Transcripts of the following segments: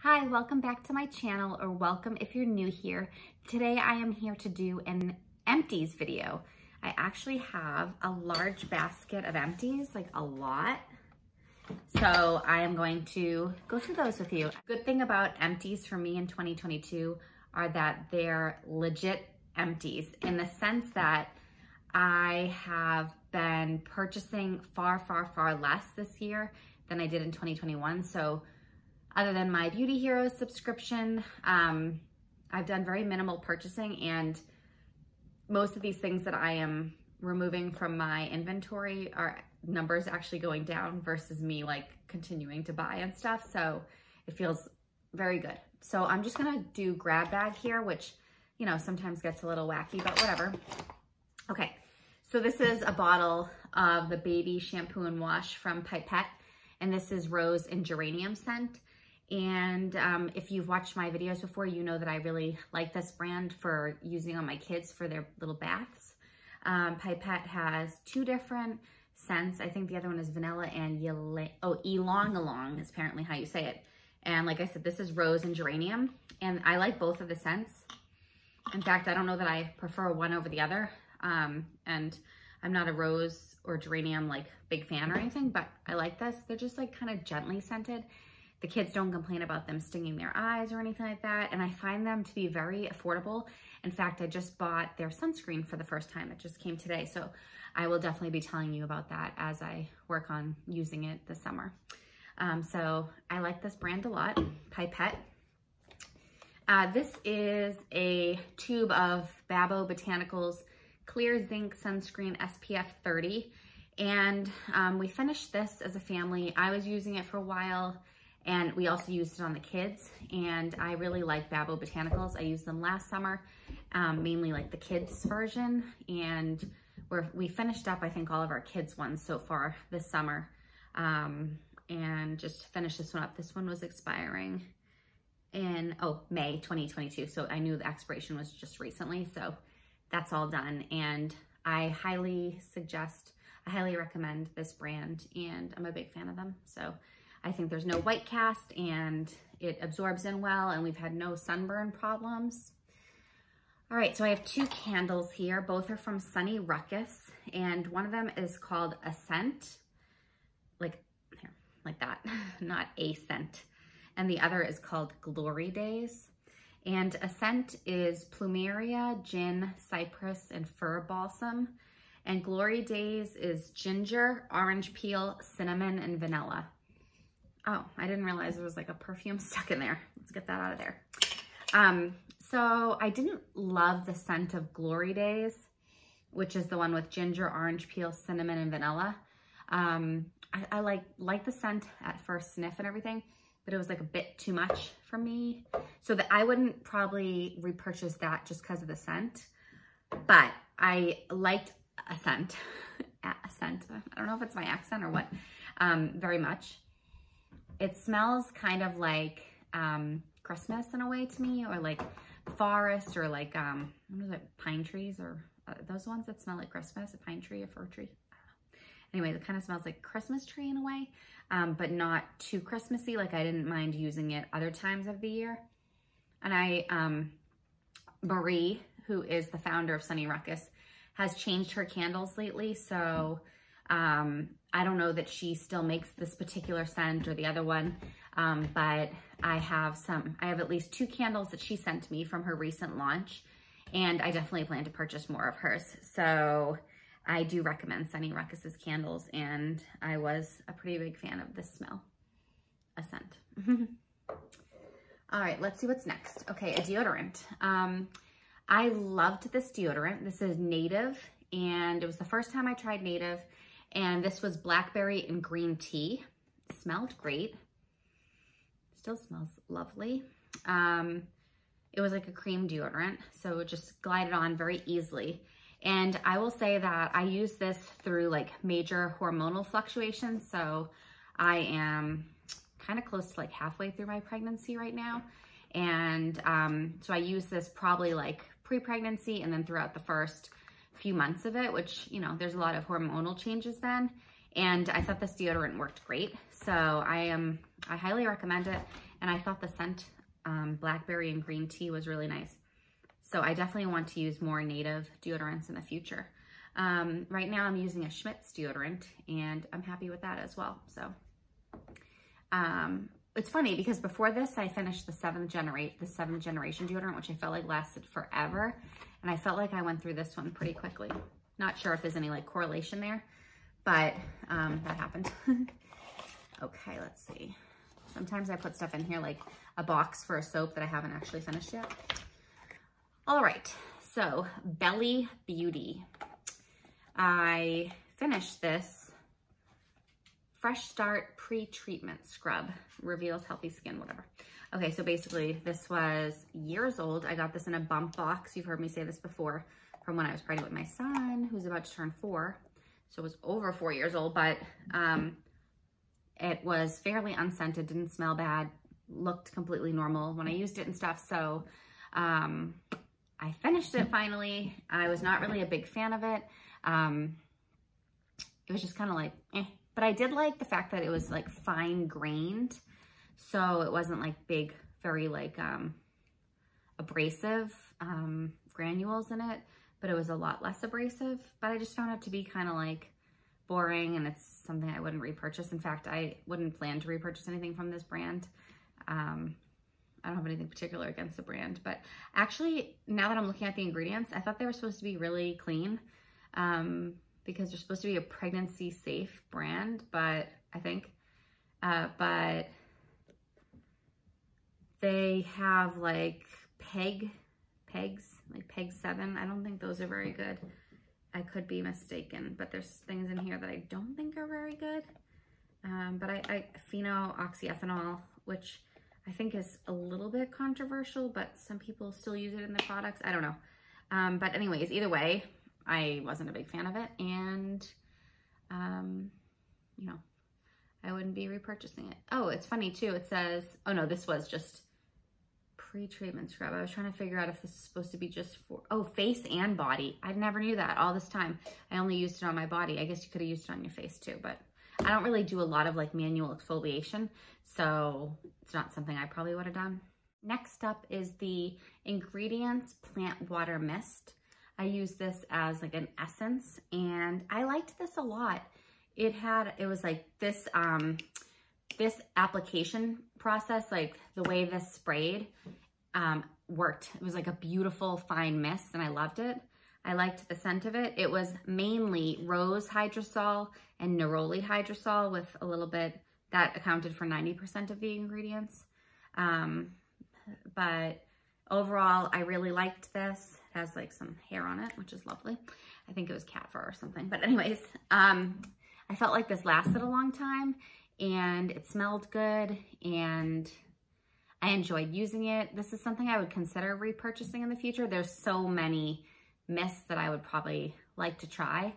Hi, welcome back to my channel, or welcome if you're new here. Today I am here to do an empties video. I actually have a large basket of empties, like a lot. So I am going to go through those with you. Good thing about empties for me in 2022 are that they're legit empties in the sense that I have been purchasing far less this year than I did in 2021. So other than my Beauty Heroes subscription, I've done very minimal purchasing, and most of these things that I am removing from my inventory are numbers actually going down versus me like continuing to buy and stuff. So it feels very good. So I'm just gonna do grab bag here, which, you know, sometimes gets a little wacky, but whatever. Okay, so this is a bottle of the baby shampoo and wash from Pipette, and this is rose and geranium scent. And if you've watched my videos before, you know that I really like this brand for using on my kids for their little baths. Pipette has two different scents. I think the other one is vanilla and Ylang is apparently how you say it. And like I said, this is rose and geranium, and I like both of the scents. In fact, I don't know that I prefer one over the other. And I'm not a rose or geranium like big fan or anything, but I like this. They're just like kind of gently scented. The kids don't complain about them stinging their eyes or anything like that. And I find them to be very affordable. In fact, I just bought their sunscreen for the first time. It just came today. So I will definitely be telling you about that as I work on using it this summer. So I like this brand a lot, Pipette. This is a tube of Babo Botanicals Clear Zinc Sunscreen SPF 30. And we finished this as a family. I was using it for a while, and we also used it on the kids, and I really like Babo Botanicals. I used them last summer, mainly like the kids version, and we finished up, I think, all of our kids ones so far this summer, and just finished this one up. This one was expiring in, May 2022, so I knew the expiration was just recently, so that's all done, and I highly recommend this brand, and I'm a big fan of them, so I think there's no white cast, and it absorbs in well, and we've had no sunburn problems. All right, so I have two candles here. Both are from Sunny Ruckus, and one of them is called Ascent, like that, not a scent. And the other is called Glory Days. And Ascent is plumeria, gin, cypress, and fir balsam. And Glory Days is ginger, orange peel, cinnamon, and vanilla. Oh, I didn't realize there was like a perfume stuck in there. Let's get that out of there. So I didn't love the scent of Glory Days, which is the one with ginger, orange peel, cinnamon, and vanilla. I like the scent at first sniff and everything, but it was like a bit too much for me. So that I wouldn't probably repurchase that just because of the scent, but I liked Ascent. Ascent. I don't know if it's my accent or what, very much. It smells kind of like Christmas in a way to me, or like forest, or like, what is it, pine trees, or those ones that smell like Christmas, a pine tree, a fir tree. Anyway, it kind of smells like Christmas tree in a way, but not too Christmassy. Like I didn't mind using it other times of the year. And Marie, who is the founder of Sunny Ruckus, has changed her candles lately. So I don't know that she still makes this particular scent or the other one, but I have at least two candles that she sent me from her recent launch, and I definitely plan to purchase more of hers. So I do recommend Sunny Ruckus's candles, and I was a pretty big fan of this smell, a scent. All right, let's see what's next. Okay, a deodorant. I loved this deodorant. This is Native, and it was the first time I tried Native. And this was blackberry and green tea. It smelled great. Still smells lovely. It was like a cream deodorant, so it just glided on very easily. And I will say that I use this through like major hormonal fluctuations. So I am kind of close to like halfway through my pregnancy right now. And so I use this probably like pre-pregnancy and then throughout the first few months of it, which, you know, there's a lot of hormonal changes then. And I thought this deodorant worked great. So I highly recommend it. And I thought the scent blackberry and green tea was really nice. So I definitely want to use more native deodorants in the future. Right now I'm using a Schmidt's deodorant and I'm happy with that as well. So it's funny because before this I finished the seventh generation deodorant, which I felt like lasted forever. And I felt like I went through this one pretty quickly. Not sure if there's any like correlation there, but that happened. Okay, let's see. Sometimes I put stuff in here like a box for a soap that I haven't actually finished yet. All right, so Belly Beauty. I finished this Fresh Start Pre-Treatment Scrub. Reveals healthy skin, whatever. Okay, so basically this was years old. I got this in a bump box. You've heard me say this before, from when I was pregnant with my son, who's about to turn 4. So it was over 4 years old, but it was fairly unscented, didn't smell bad, looked completely normal when I used it and stuff. So I finished it finally. I was not really a big fan of it. It was just kind of like, eh. But I did like the fact that it was like fine grained. So it wasn't like big, very like abrasive granules in it, but it was a lot less abrasive. But I just found it to be kind of like boring, and it's something I wouldn't repurchase. In fact, I wouldn't plan to repurchase anything from this brand. I don't have anything particular against the brand, but actually now that I'm looking at the ingredients, I thought they were supposed to be really clean because they're supposed to be a pregnancy safe brand, but I think, but they have like pegs, like peg 7. I don't think those are very good. I could be mistaken, but there's things in here that I don't think are very good. But pheno-oxyethanol, which I think is a little bit controversial, but some people still use it in their products. I don't know. But anyways, either way, I wasn't a big fan of it. And, you know, I wouldn't be repurchasing it. Oh, it's funny too. It says, oh no, this was just pre-treatment scrub. I was trying to figure out if this is supposed to be just for, oh, face and body. I never knew that all this time. I only used it on my body. I guess you could have used it on your face too, but I don't really do a lot of like manual exfoliation, so it's not something I probably would have done. Next up is the Ingredients Plant Water Mist. I use this as like an essence, and I liked this a lot. It was like this, this application process, like the way this sprayed worked. It was like a beautiful fine mist, and I loved it. I liked the scent of it. It was mainly rose hydrosol and neroli hydrosol with a little bit, that accounted for 90% of the ingredients. But overall, I really liked this. It has like some hair on it, which is lovely. I think it was cat fur or something. But anyways, I felt like this lasted a long time, and it smelled good, and I enjoyed using it. This is something I would consider repurchasing in the future. There's so many mists that I would probably like to try,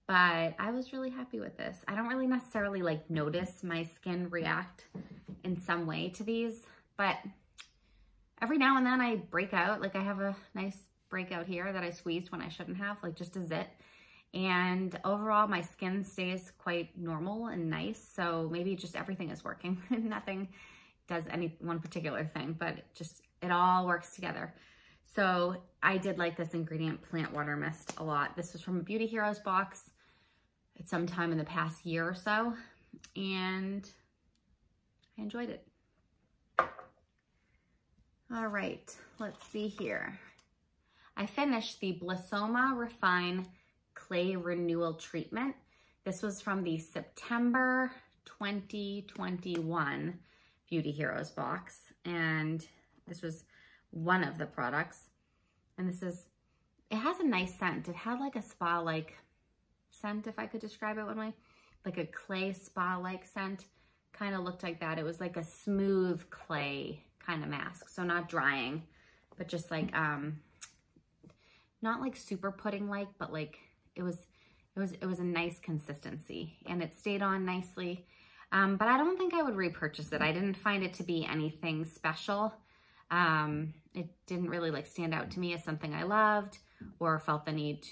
but I was really happy with this. I don't really necessarily like notice my skin react in some way to these, but every now and then I break out. Like I have a nice breakout here that I squeezed when I shouldn't have, like just a zit. And overall my skin stays quite normal and nice. So maybe just everything is working. Nothing does any one particular thing, but it all works together. So I did like this Ingredient Plant Water Mist a lot. This was from a Beauty Heroes box at some time in the past year or so, and I enjoyed it. All right, let's see here. I finished the Blasoma Refine Clay Renewal Treatment. This was from the September 2021 Beauty Heroes box, and this was one of the products. And it has a nice scent. It had like a spa-like scent, if I could describe it one way, like a clay spa-like scent. Kind of looked like that. It was like a smooth clay kind of mask. So not drying, but just like, not like super pudding-like, but like it was a nice consistency, and it stayed on nicely. But I don't think I would repurchase it. I didn't find it to be anything special. It didn't really like stand out to me as something I loved or felt the need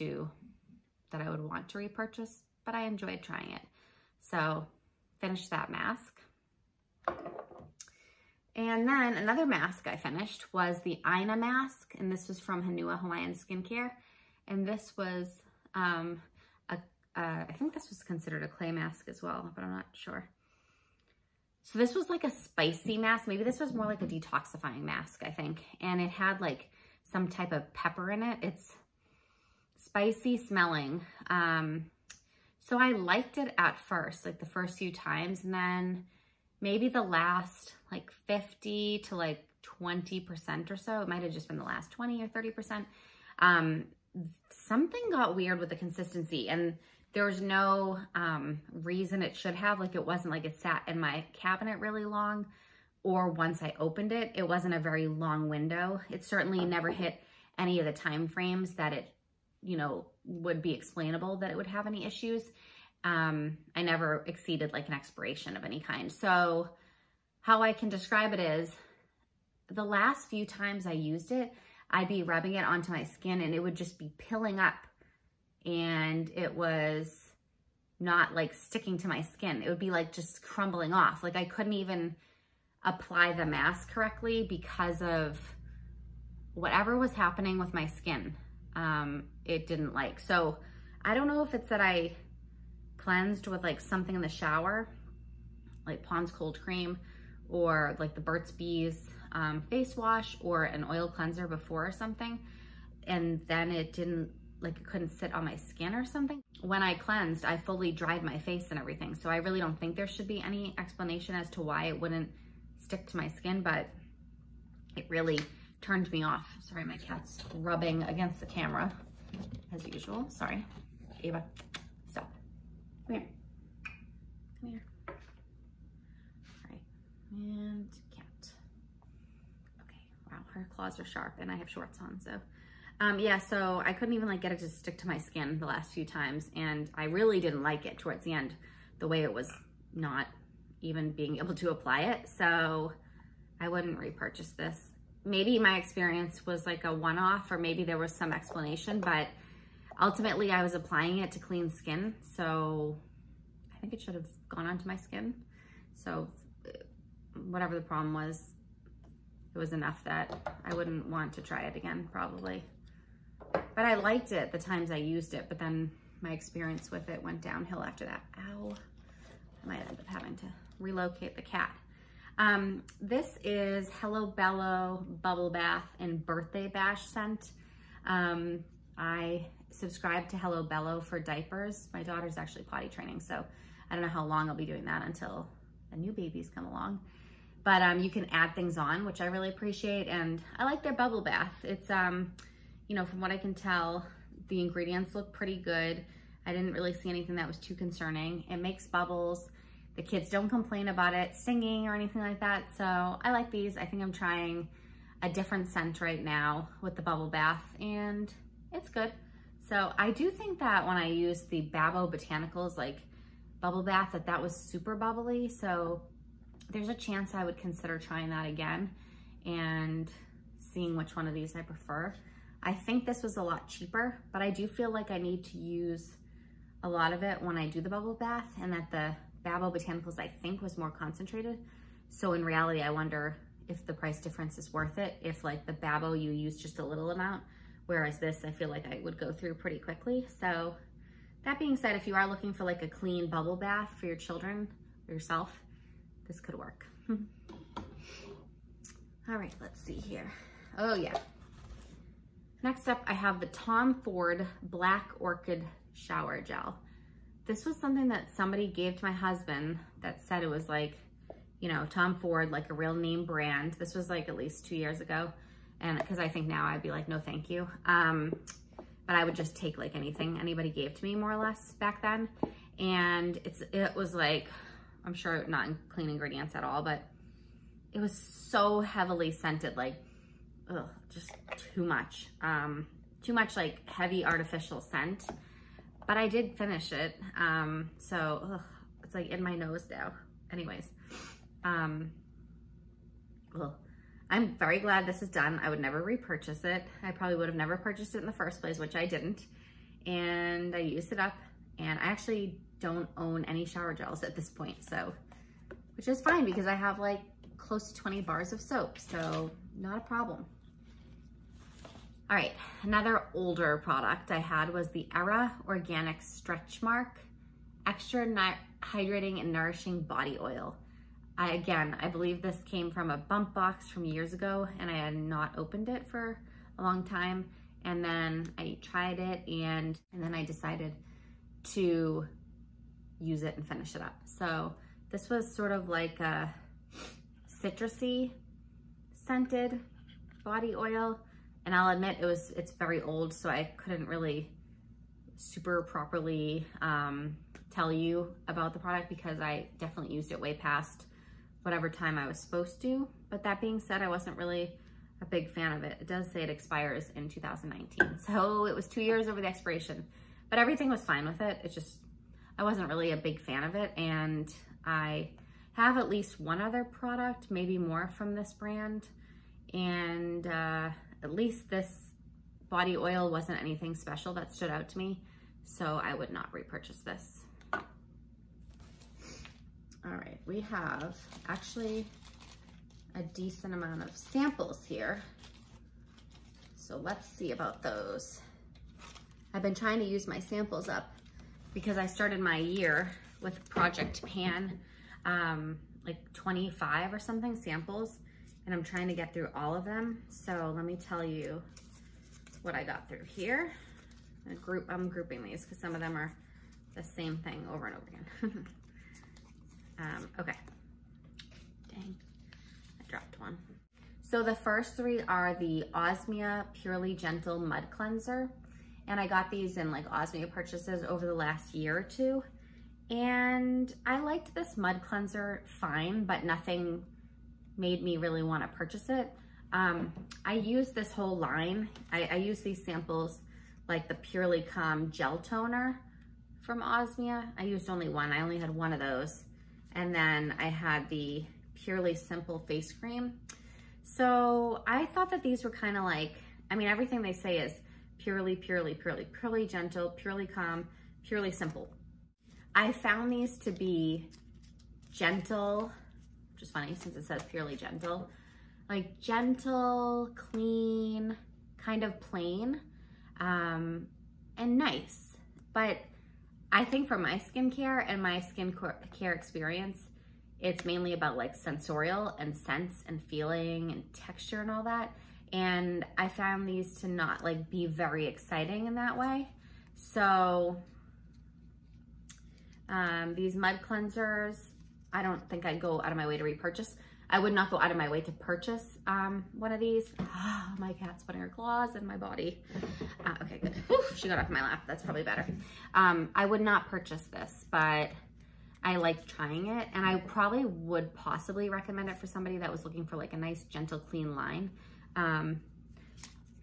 that I would want to repurchase, but I enjoyed trying it. So finished that mask. And then another mask I finished was the Aina Mask, and this was from Renewal Hawaiian Skincare. And this was, I think this was considered a clay mask as well, but I'm not sure. So this was like a spicy mask. Maybe this was more like a detoxifying mask, I think. And it had like some type of pepper in it. It's spicy smelling. So I liked it at first, like the first few times, and then maybe the last like 50 to like 20% or so, it might've just been the last 20 or 30%. Something got weird with the consistency, and there was no reason it should have. Like, it wasn't like it sat in my cabinet really long, or once I opened it, it wasn't a very long window. It certainly never hit any of the time frames that it, you know, would be explainable that it would have any issues. I never exceeded like an expiration of any kind. So how I can describe it is, the last few times I used it, I'd be rubbing it onto my skin and it would just be pilling up, and it was not like sticking to my skin. It would be like just crumbling off. Like, I couldn't even apply the mask correctly because of whatever was happening with my skin. It didn't like. So I don't know if it's that I cleansed with like something in the shower, like Pond's cold cream, or like the Burt's Bees face wash, or an oil cleanser before or something, and then it didn't, like, it couldn't sit on my skin or something. When I cleansed, I fully dried my face and everything, so I really don't think there should be any explanation as to why it wouldn't stick to my skin, but it really turned me off. Sorry, my cat's rubbing against the camera as usual. Sorry, Ava, stop. Come here. Come here. All right, and cat. Okay, wow, her claws are sharp, and I have shorts on, so. Yeah, so I couldn't even like get it to stick to my skin the last few times, and I really didn't like it towards the end, the way it was not even being able to apply it. So I wouldn't repurchase this. Maybe my experience was like a one-off, or maybe there was some explanation, but ultimately I was applying it to clean skin. So I think it should have gone onto my skin. So whatever the problem was, it was enough that I wouldn't want to try it again, probably. But I liked it the times I used it, but then my experience with it went downhill after that. Ow. I might end up having to relocate the cat. This is Hello Bellow Bubble Bath and Birthday Bash scent. I subscribe to Hello Bellow for diapers. My daughter's actually potty training, so I don't know how long I'll be doing that until the new babies come along. But you can add things on, which I really appreciate, and I like their bubble bath. It's, you know, from what I can tell, the ingredients look pretty good. I didn't really see anything that was too concerning. It makes bubbles. The kids don't complain about it stinging or anything like that, so I like these. I think I'm trying a different scent right now with the bubble bath, and it's good. So I do think that when I used the Babo Botanicals, like, bubble bath, that was super bubbly, so there's a chance I would consider trying that again and seeing which one of these I prefer. I think this was a lot cheaper, but I do feel like I need to use a lot of it when I do the bubble bath, and that the Babo Botanicals, I think, was more concentrated. So in reality, I wonder if the price difference is worth it, if like the Babo you use just a little amount, whereas this I feel like I would go through pretty quickly. So that being said, if you are looking for like a clean bubble bath for your children or yourself, this could work. All right, let's see here. Oh yeah. Next up, I have the Tom Ford Black Orchid Shower Gel. This was something that somebody gave to my husband that said it was like, you know, Tom Ford, like a real name brand. This was like at least 2 years ago. And because I think now I'd be like, no, thank you. But I would just take like anything anybody gave to me, more or less, back then. And it was like, I'm sure not clean ingredients at all, but it was so heavily scented, like, ugh, just too much. Too much like heavy artificial scent. But I did finish it, so ugh, it's like in my nose now. Anyways, well, I'm very glad this is done. I would never repurchase it. I probably would have never purchased it in the first place, which I didn't. And I used it up, and I actually don't own any shower gels at this point, so, which is fine because I have like close to 20 bars of soap, so not a problem. All right, another older product I had was the Era Organic Stretch Mark Extra Hydrating and Nourishing Body Oil. I believe this came from a bump box from years ago, and I had not opened it for a long time. And then I tried it, and then I decided to use it and finish it up. So this was sort of like a citrusy scented body oil. And I'll admit it's very old, so I couldn't really super properly tell you about the product because I definitely used it way past whatever time I was supposed to. But that being said, I wasn't really a big fan of it. It does say it expires in 2019. So it was 2 years over the expiration, but everything was fine with it. It's just, I wasn't really a big fan of it. And I have at least one other product, maybe more from this brand. And at least this body oil wasn't anything special that stood out to me. So I would not repurchase this. All right, we have actually a decent amount of samples here. So let's see about those. I've been trying to use my samples up because I started my year with Project Pan, like 25 or something samples, and I'm trying to get through all of them. So let me tell you what I got through here. I'm grouping these because some of them are the same thing over and over again. Okay, dang, I dropped one. So the first three are the Osmia Purely Gentle Mud Cleanser. And I got these in like Osmia purchases over the last year or two. And I liked this mud cleanser fine, but nothing made me really want to purchase it. I use this whole line. I use these samples like the Purely Calm Gel Toner from Osmia. I used only one. I only had one of those. And then I had the Purely Simple Face Cream. So I thought that these were kind of like, I mean, everything they say is purely gentle, purely calm, purely simple. I found these to be gentle, which is funny since it says purely gentle, like gentle, clean, kind of plain, and nice. But I think for my skincare and my skincare experience, it's mainly about like sensorial and scents and feeling and texture and all that. And I found these to not like be very exciting in that way. So these mud cleansers, I don't think I'd go out of my way to repurchase. I would not go out of my way to purchase one of these. Oh, my cat's putting her claws in my body. Okay, good. Whew, she got off my lap. That's probably better. I would not purchase this, but I liked trying it. And I probably would possibly recommend it for somebody that was looking for like a nice, gentle, clean line.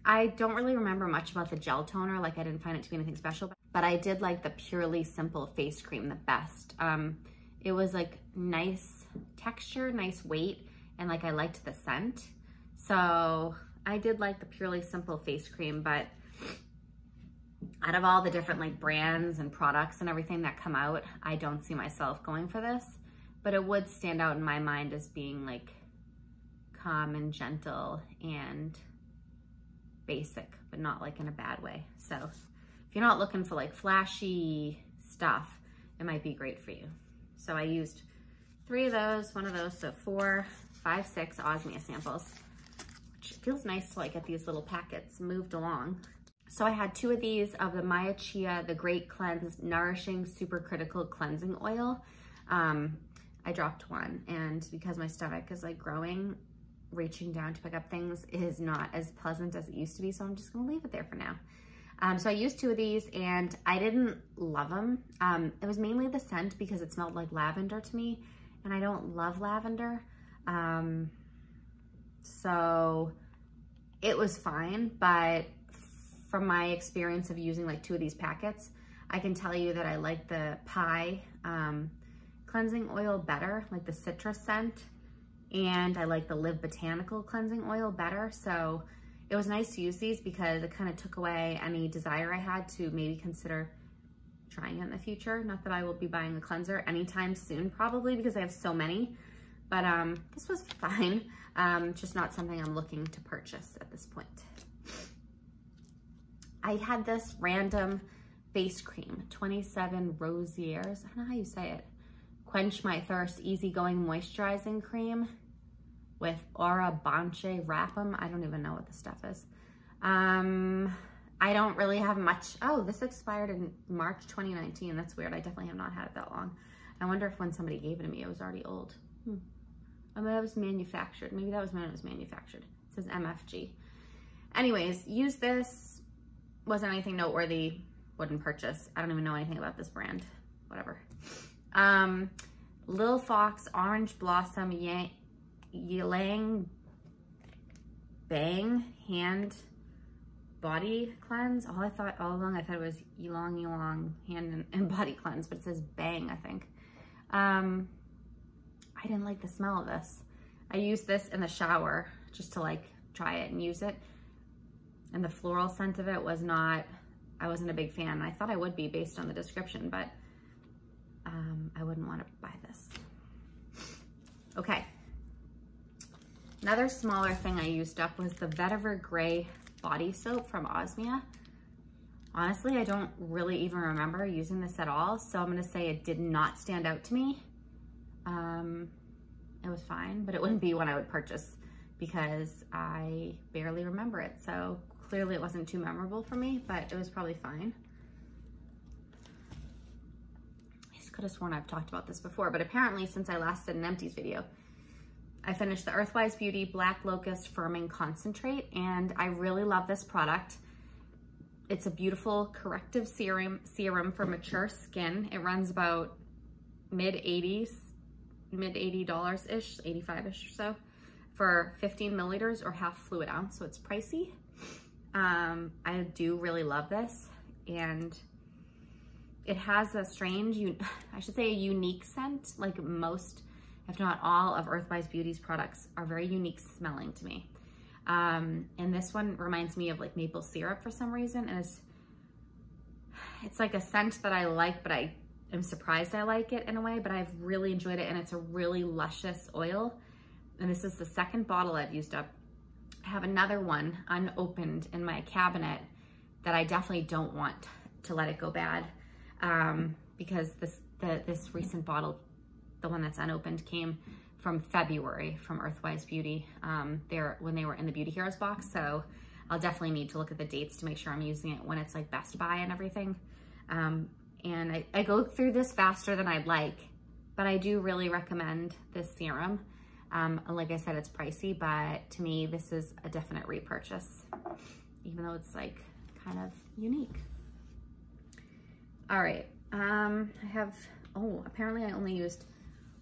I don't really remember much about the gel toner. Like I didn't find it to be anything special, but I did like the Purely Simple Face Cream the best. It was like nice texture, nice weight, and like I liked the scent. So I did like the Purely Simple Face Cream, but out of all the different like brands and products and everything that come out, I don't see myself going for this, but it would stand out in my mind as being like calm and gentle and basic, but not like in a bad way. So if you're not looking for like flashy stuff, it might be great for you. So I used 3 of those, 1 of those, so 4, 5, 6 Osmia samples, which feels nice to like get these little packets moved along. So I had 2 of these of the Maya Chia, the Great Cleanse Nourishing Supercritical Cleansing Oil. I dropped 1, and because my stomach is like growing, reaching down to pick up things is not as pleasant as it used to be, so I'm just gonna leave it there for now. So I used 2 of these and I didn't love them. It was mainly the scent because it smelled like lavender to me, and I don't love lavender. So it was fine, but from my experience of using like 2 of these packets, I can tell you that I like the Pie cleansing oil better, like the citrus scent, and I like the Live Botanical cleansing oil better. So it was nice to use these because it kind of took away any desire I had to maybe consider trying it in the future. Not that I will be buying a cleanser anytime soon, probably, because I have so many, But this was fine. Just not something I'm looking to purchase at this point. I had this random face cream, 27 Rosiers. I don't know how you say it. Quench My Thirst Easygoing Moisturizing Cream with Aura Banche Rapum. I don't even know what the stuff is. I don't really have much. Oh, this expired in March 2019. That's weird. I definitely have not had it that long. I wonder if when somebody gave it to me, it was already old. I mean, that was manufactured. Maybe that was when it was manufactured. It says MFG. Anyways, use this. Wasn't anything noteworthy. Wouldn't purchase. I don't even know anything about this brand. Whatever. Lil Fox Orange Blossom Ylang Bang Hand Body Cleanse. All along I thought it was Ylang Hand and Body Cleanse, but it says Bang, I think. I didn't like the smell of this. I used this in the shower just to like try it and use it. And the floral scent of it was not, I wasn't a big fan. I thought I would be based on the description, but I wouldn't want to buy this. Okay. Another smaller thing I used up was the Vetiver Gray Body Soap from Osmia. Honestly, I don't really even remember using this at all, so I'm gonna say it did not stand out to me. It was fine, but it wouldn't be one I would purchase because I barely remember it. So clearly it wasn't too memorable for me, but it was probably fine. I could have sworn I've talked about this before, but apparently since I last did an Empties video, I finished the Earthwise Beauty Black Locust Firming Concentrate, and I really love this product. It's a beautiful corrective serum for mature skin. It runs about mid-$80s ish, 85-ish or so, for 15 milliliters or half fluid ounce, so it's pricey. I do really love this, and it has a strange, I should say a unique scent. Like most, if not all, of Earthwise Beauty's products are very unique smelling to me. And this one reminds me of like maple syrup for some reason, and it's like a scent that I like, but I am surprised I like it in a way, but I've really enjoyed it, and it's a really luscious oil. And this is the second bottle I've used up. I have another one unopened in my cabinet that I definitely don't want to let it go bad, because this recent bottle, the one that's unopened, came from February from Earthwise Beauty, when they were in the Beauty Heroes box. So I'll definitely need to look at the dates to make sure I'm using it when it's like Best Buy and everything. And I go through this faster than I'd like, but I do really recommend this serum. Like I said, it's pricey, but to me, this is a definite repurchase, even though it's like kind of unique. All right, apparently I only used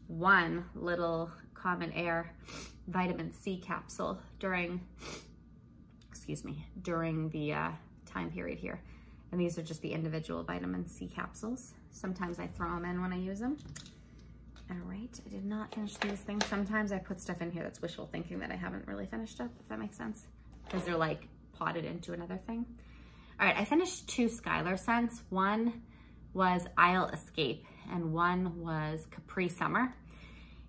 one little Common Air vitamin C capsule during the time period here. And these are just the individual vitamin C capsules. Sometimes I throw them in when I use them. All right, I did not finish these things. Sometimes I put stuff in here that's wishful thinking that I haven't really finished up, if that makes sense, because they're like potted into another thing. All right, I finished 2 Skyler Scents. One was Isle Escape and one was Capri Summer.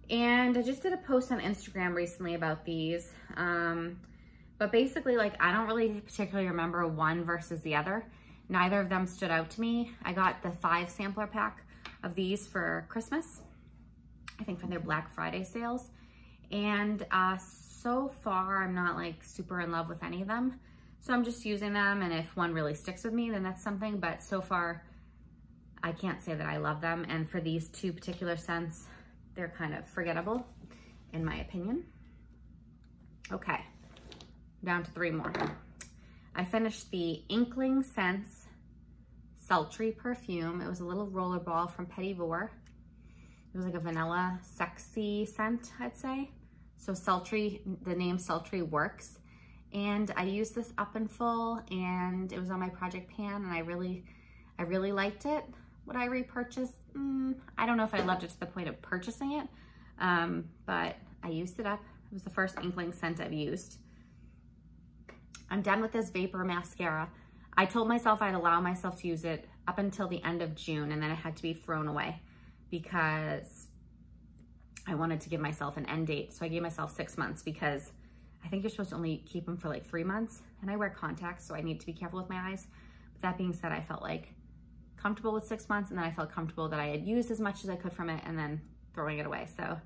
And I just did a post on Instagram recently about these. But basically, like, I don't really particularly remember one versus the other. Neither of them stood out to me. I got the 5 sampler pack of these for Christmas, I think from their Black Friday sales. And so far, I'm not like super in love with any of them. So I'm just using them, and if one really sticks with me, then that's something. But so far, I can't say that I love them. And for these 2 particular scents, they're kind of forgettable, in my opinion. Okay, down to 3 more. I finished the Inkling Scents Sultry Perfume. It was a little rollerball from Vetiver. It was like a vanilla, sexy scent, I'd say. So sultry, the name sultry works. And I used this up in full, and it was on my project pan, and I really liked it. Would I repurchase? I don't know if I loved it to the point of purchasing it, but I used it up. It was the first Inkling scent I've used. I'm done with this Vapor Mascara. I told myself I'd allow myself to use it up until the end of June, and then it had to be thrown away because I wanted to give myself an end date. So I gave myself 6 months because I think you're supposed to only keep them for like 3 months, and I wear contacts, so I need to be careful with my eyes. But that being said, I felt like comfortable with 6 months, and then I felt comfortable that I had used as much as I could from it and then throwing it away. So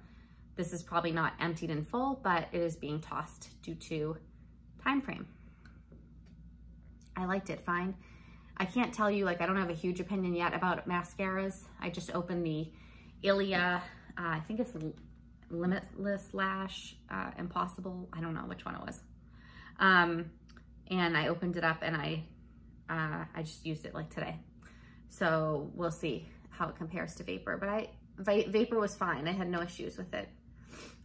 this is probably not emptied in full, but it is being tossed due to time frame. I liked it fine. I can't tell you, like, I don't have a huge opinion yet about mascaras. I just opened the Ilia, I think it's Limitless Lash, Impossible. I don't know which one it was. And I opened it up and I just used it like today. So we'll see how it compares to Vapor, but Vapor was fine. I had no issues with it.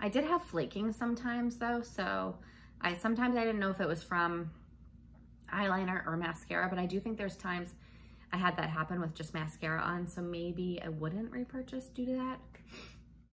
I did have flaking sometimes though. So sometimes I didn't know if it was from eyeliner or mascara, but I do think there's times I had that happen with just mascara on. So maybe I wouldn't repurchase due to that.